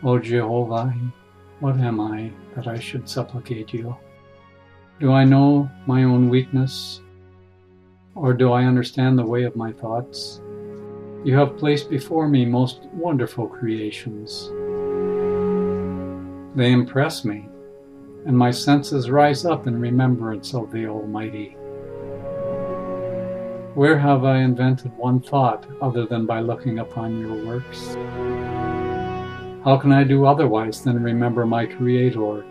O Jehovah, what am I that I should supplicate you? Do I know my own weakness, or do I understand the way of my thoughts? You have placed before me most wonderful creations. They impress me, and my senses rise up in remembrance of the Almighty. Where have I invented one thought other than by looking upon your works? How can I do otherwise than remember my Creator,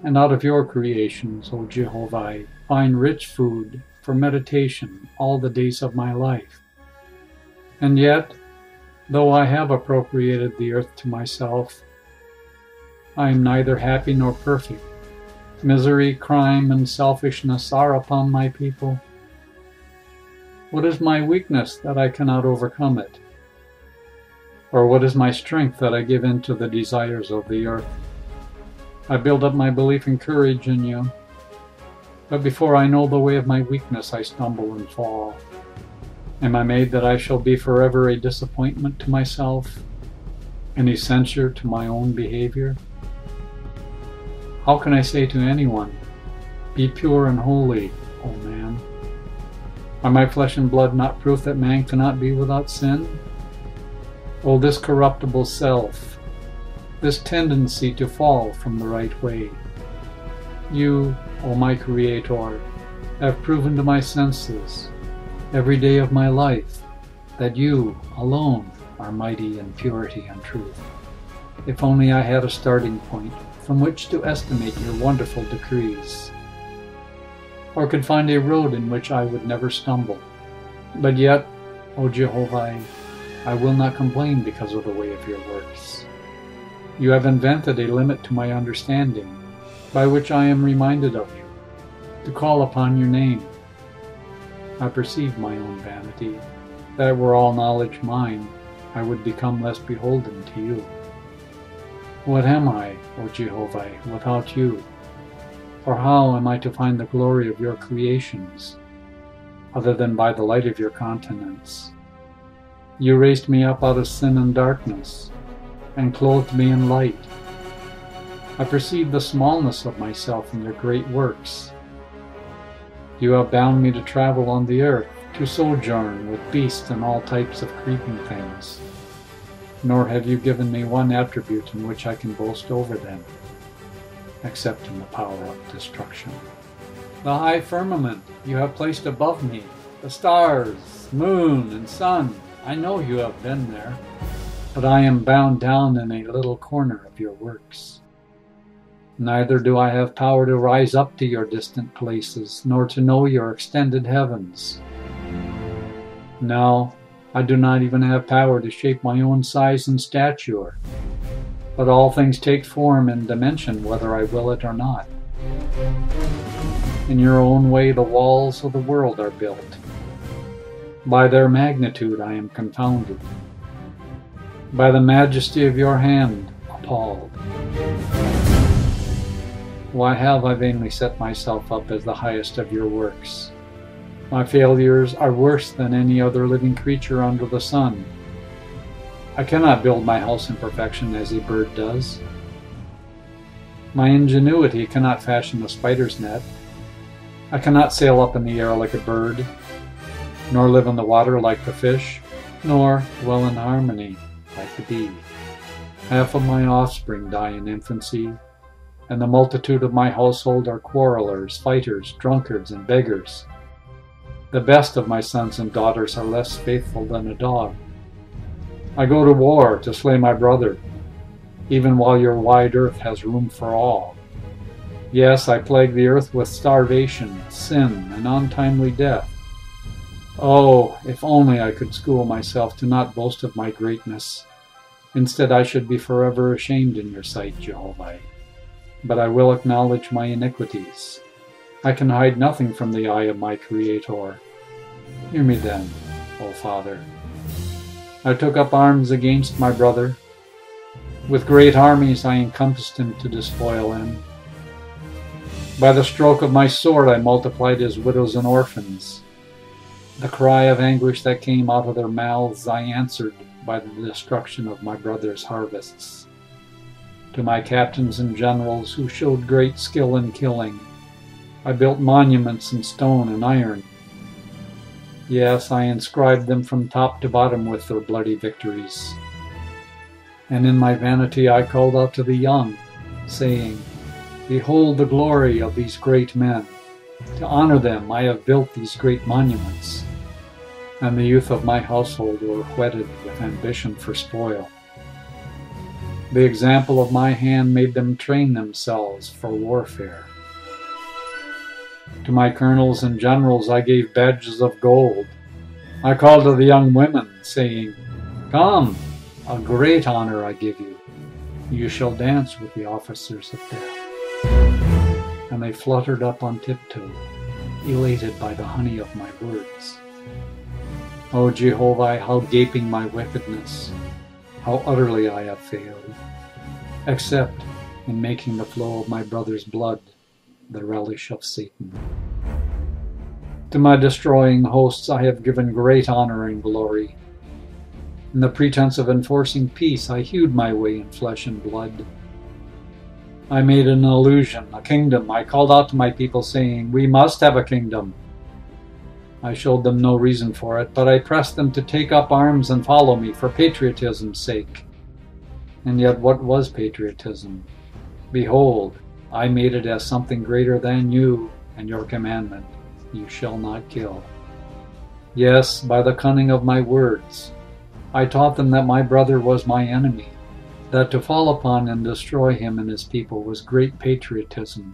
and out of your creations, O Jehovah, find rich food for meditation all the days of my life? And yet, though I have appropriated the earth to myself, I am neither happy nor perfect. Misery, crime, and selfishness are upon my people. What is my weakness that I cannot overcome it? Or what is my strength that I give in to the desires of the earth? I build up my belief and courage in you, but before I know the way of my weakness, I stumble and fall. Am I made that I shall be forever a disappointment to myself, any censure to my own behavior? How can I say to anyone, "Be pure and holy, O man"? Are my flesh and blood not proof that man cannot be without sin? O this corruptible self, this tendency to fall from the right way. You, O my Creator, have proven to my senses every day of my life that you alone are mighty in purity and truth. If only I had a starting point from which to estimate your wonderful decrees, or could find a road in which I would never stumble. But yet, O Jehovah, I will not complain because of the way of your works. You have invented a limit to my understanding, by which I am reminded of you, to call upon your name. I perceive my own vanity, that were all knowledge mine, I would become less beholden to you. What am I, O Jehovah, without you? Or how am I to find the glory of your creations, other than by the light of your countenance? You raised me up out of sin and darkness, and clothed me in light. I perceive the smallness of myself in your great works. You have bound me to travel on the earth, to sojourn with beasts and all types of creeping things. Nor have you given me one attribute in which I can boast over them, except in the power of destruction. The high firmament you have placed above me, the stars, moon, and sun, I know you have been there, but I am bound down in a little corner of your works. Neither do I have power to rise up to your distant places, nor to know your extended heavens. No, I do not even have power to shape my own size and stature, but all things take form and dimension whether I will it or not. In your own way the walls of the world are built. By their magnitude I am confounded. By the majesty of your hand appalled. Why have I vainly set myself up as the highest of your works? My failures are worse than any other living creature under the sun. I cannot build my house in perfection as a bird does. My ingenuity cannot fashion a spider's net. I cannot sail up in the air like a bird, nor live in the water like the fish, nor dwell in harmony like the bee. Half of my offspring die in infancy, and the multitude of my household are quarrelers, fighters, drunkards, and beggars. The best of my sons and daughters are less faithful than a dog. I go to war to slay my brother, even while your wide earth has room for all. Yes, I plague the earth with starvation, sin, and untimely death. Oh, if only I could school myself to not boast of my greatness. Instead, I should be forever ashamed in your sight, Jehovah. But I will acknowledge my iniquities. I can hide nothing from the eye of my Creator. Hear me then, O Father. I took up arms against my brother. With great armies I encompassed him to despoil him. By the stroke of my sword I multiplied his widows and orphans. The cry of anguish that came out of their mouths I answered by the destruction of my brother's harvests. To my captains and generals who showed great skill in killing, I built monuments in stone and iron. Yes, I inscribed them from top to bottom with their bloody victories. And in my vanity I called out to the young, saying, Behold the glory of these great men. To honor them I have built these great monuments. And the youth of my household were whetted with ambition for spoil. The example of my hand made them train themselves for warfare. To my colonels and generals I gave badges of gold. I called to the young women, saying, Come, a great honor I give you. You shall dance with the officers of death. And they fluttered up on tiptoe, elated by the honey of my words. O Jehovah, how gaping my wickedness, how utterly I have failed, except in making the flow of my brother's blood the relish of Satan. To my destroying hosts I have given great honor and glory. In the pretense of enforcing peace I hewed my way in flesh and blood. I made an illusion, a kingdom. I called out to my people, saying, We must have a kingdom. I showed them no reason for it, but I pressed them to take up arms and follow me for patriotism's sake. And yet what was patriotism? Behold, I made it as something greater than you and your commandment, You shall not kill. Yes, by the cunning of my words, I taught them that my brother was my enemy, that to fall upon and destroy him and his people was great patriotism.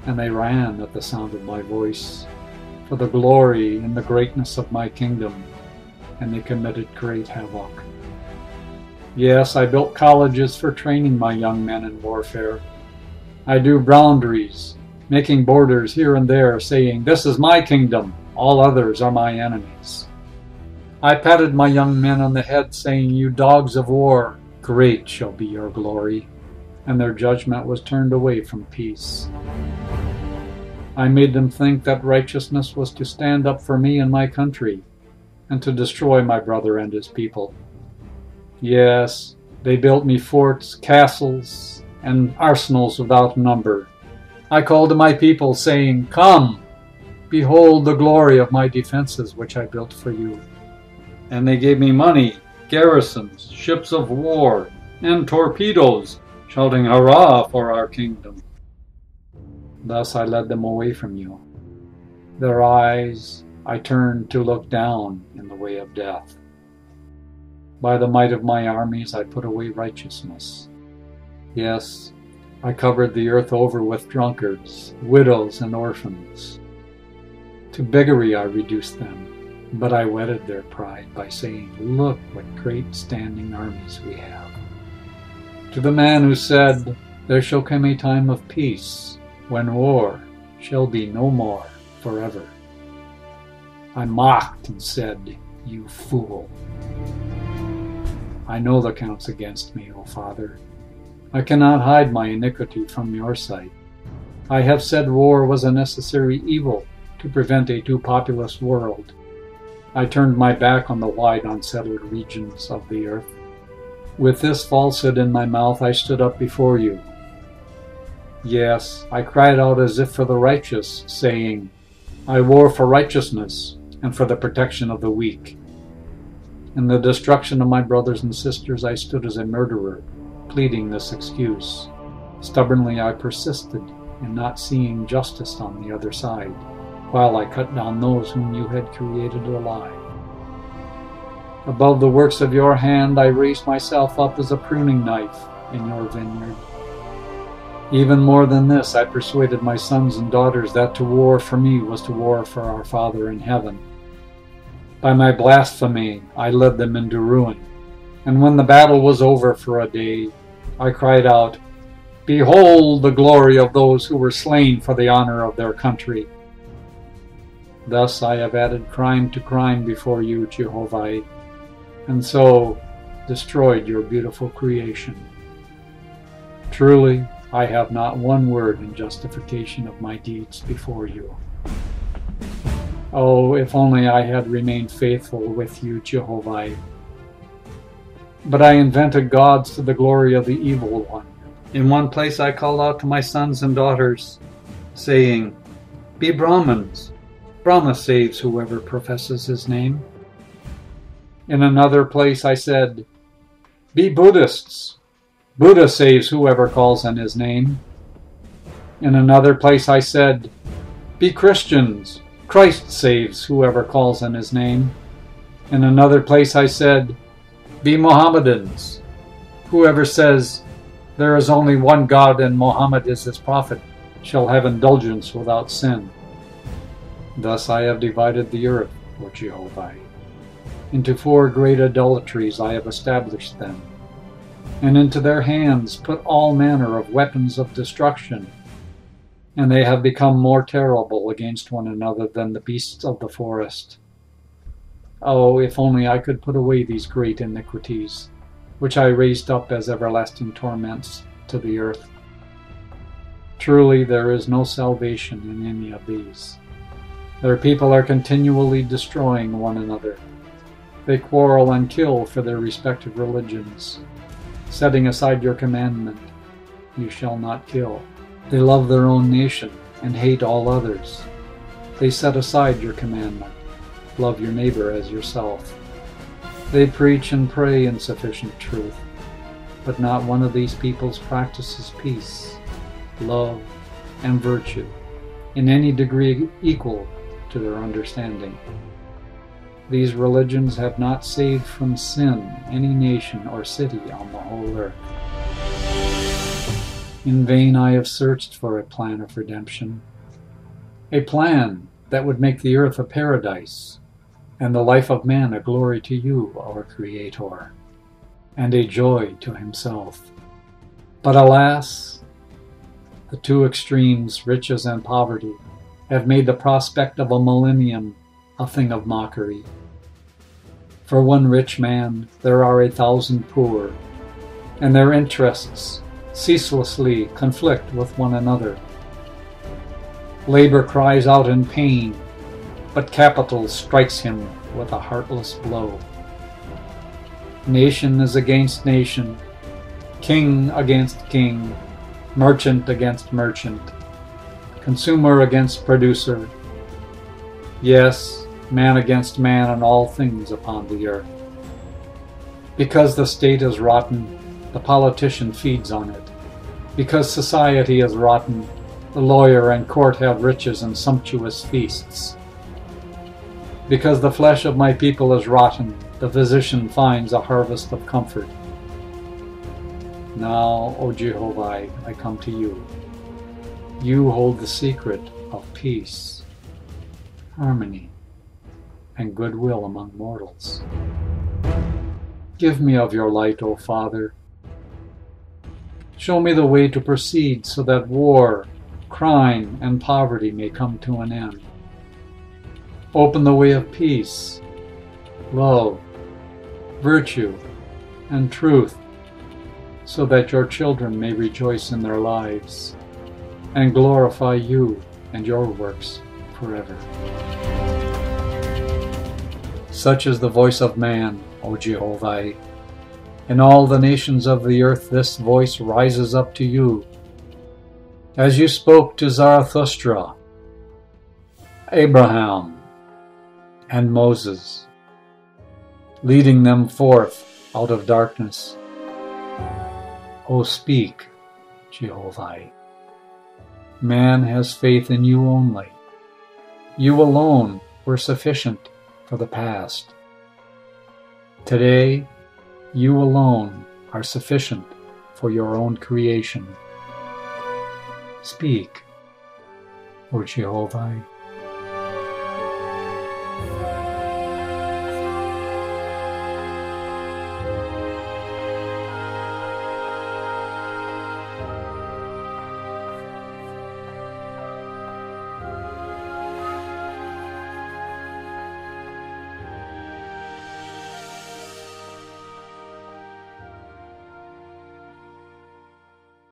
And they ran at the sound of my voice, for the glory and the greatness of my kingdom, and they committed great havoc. Yes, I built colleges for training my young men in warfare. I drew boundaries, making borders here and there, saying, This is my kingdom, all others are my enemies. I patted my young men on the head, saying, You dogs of war, great shall be your glory. And their judgment was turned away from peace. I made them think that righteousness was to stand up for me and my country, and to destroy my brother and his people. Yes, they built me forts, castles, and arsenals without number. I called to my people, saying, Come, behold the glory of my defenses which I built for you. And they gave me money, garrisons, ships of war, and torpedoes, shouting, Hurrah for our kingdom. Thus I led them away from you. Their eyes I turned to look down in the way of death. By the might of my armies I put away righteousness. Yes, I covered the earth over with drunkards, widows, and orphans. To beggary I reduced them, but I whetted their pride by saying, Look what great standing armies we have. To the man who said, There shall come a time of peace, when war shall be no more forever, I mocked and said, You fool. I know the counts against me, O Father. I cannot hide my iniquity from your sight. I have said war was a necessary evil to prevent a too populous world. I turned my back on the wide unsettled regions of the earth. With this falsehood in my mouth I stood up before you. Yes, I cried out as if for the righteous, saying, I war for righteousness and for the protection of the weak. In the destruction of my brothers and sisters I stood as a murderer, pleading this excuse. Stubbornly I persisted in not seeing justice on the other side, while I cut down those whom you had created alive. Above the works of your hand I raised myself up as a pruning knife in your vineyard. Even more than this, I persuaded my sons and daughters that to war for me was to war for our Father in heaven. By my blasphemy I led them into ruin, and when the battle was over for a day, I cried out, Behold the glory of those who were slain for the honor of their country. Thus I have added crime to crime before you, Jehovah, and so destroyed your beautiful creation. Truly, I have not one word in justification of my deeds before you. Oh, if only I had remained faithful with you, Jehovah. But I invented gods to the glory of the evil one, In one place I called out to my sons and daughters, saying, "Be Brahmins. Brahma saves whoever professes his name." In another place I said, "Be Buddhists. Buddha saves whoever calls on his name." In another place I said, "Be Christians. Christ saves whoever calls on his name." In another place I said, "Be Mohammedans. Whoever says there is only one God and Muhammad is his prophet shall have indulgence without sin." Thus I have divided the earth, O Jehovah. Into 4 great idolatries I have established them, and into their hands put all manner of weapons of destruction, and they have become more terrible against one another than the beasts of the forest. Oh, if only I could put away these great iniquities, which I raised up as everlasting torments to the earth. Truly there is no salvation in any of these. Their people are continually destroying one another. They quarrel and kill for their respective religions, setting aside your commandment, "You shall not kill." They love their own nation and hate all others. They set aside your commandment, "Love your neighbor as yourself." They preach and pray in sufficient truth, but not one of these peoples practices peace, love, and virtue in any degree equal to their understanding. These religions have not saved from sin any nation or city on the whole earth. In vain I have searched for a plan of redemption, a plan that would make the earth a paradise, and the life of man a glory to you, our Creator, and a joy to himself. But alas, the 2 extremes, riches and poverty, have made the prospect of a millennium a thing of mockery. For one rich man there are 1,000 poor, and their interests ceaselessly conflict with one another. Labor cries out in pain, but capital strikes him with a heartless blow. Nation is against nation, king against king, merchant against merchant, consumer against producer. Yes, man against man and all things upon the earth. Because the state is rotten, the politician feeds on it. Because society is rotten, the lawyer and court have riches and sumptuous feasts. Because the flesh of my people is rotten, the physician finds a harvest of comfort. Now, O Jehovah, I come to you. You hold the secret of peace, harmony, and goodwill among mortals. Give me of your light, O Father. Show me the way to proceed so that war, crime, and poverty may come to an end. Open the way of peace, love, virtue, and truth, so that your children may rejoice in their lives and glorify you and your works forever. Such is the voice of man, O Jehovah. In all the nations of the earth this voice rises up to you. As you spoke to Zarathustra, Abraham, and Moses, leading them forth out of darkness. O speak, Jehovah. Man has faith in you only. You alone were sufficient for the past. Today, you alone are sufficient for your own creation. Speak, O Jehovah.